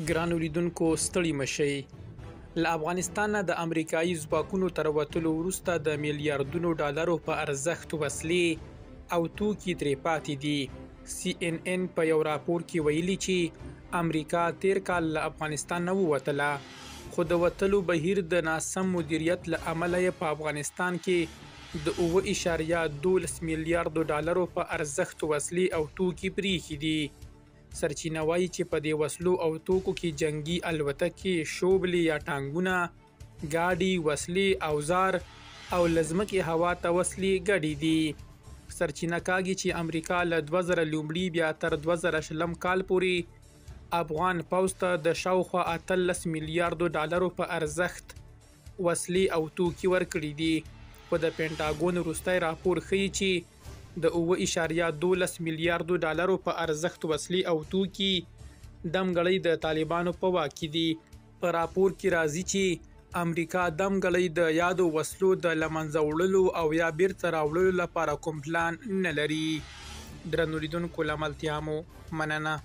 ګرانو لیدونکو ستړي مشئ. له افغانستانه د امریکایي ځواکونو تر وتلو وروسته د میلیارډونو ډالرو په ارزښت وسلې او توکي ترې پاتې دي. CNN په یو راپور کې ویلي چې امریکا تیر کال له افغانستان نه ووتله، خو د وتلو بهیر د ناسم مدیریت له امله یې په افغانستان کې د 7.12 میلیارډو ډالرو په ارزښت وسلې او توکي پریښي دي. سرچینه وایي چې په دې وسلو او توکو کې جنگي الوتکې، شوبلې یا ټانکونه، ګاډي، وسلې، اوزار او له ځمکې هوا ته وسلې ګډې دي. سرچینه کاږي چې امریکا له 2000 لومړي بیا تر 2020 کال پورې افغان پوځ ته د شاوخوا 18 میلیارډو ډالرو په ارزښت وسلې او توکي ورکړي دي. خو د پینټاګون وروستی راپور ښیي چې د 7.12 میلیارډو ډالرو په ارزښت وسلې او توکي دمګړۍ د طالبانو په واک کې دي. په راپور کې راځي چې امریکا دمګړۍ د یادو وسلو د له منځه وړلو او یا بیرته راوړلو لپاره کوم پلان نه لري. درنو لیدونکو له ملتیا مو مننه.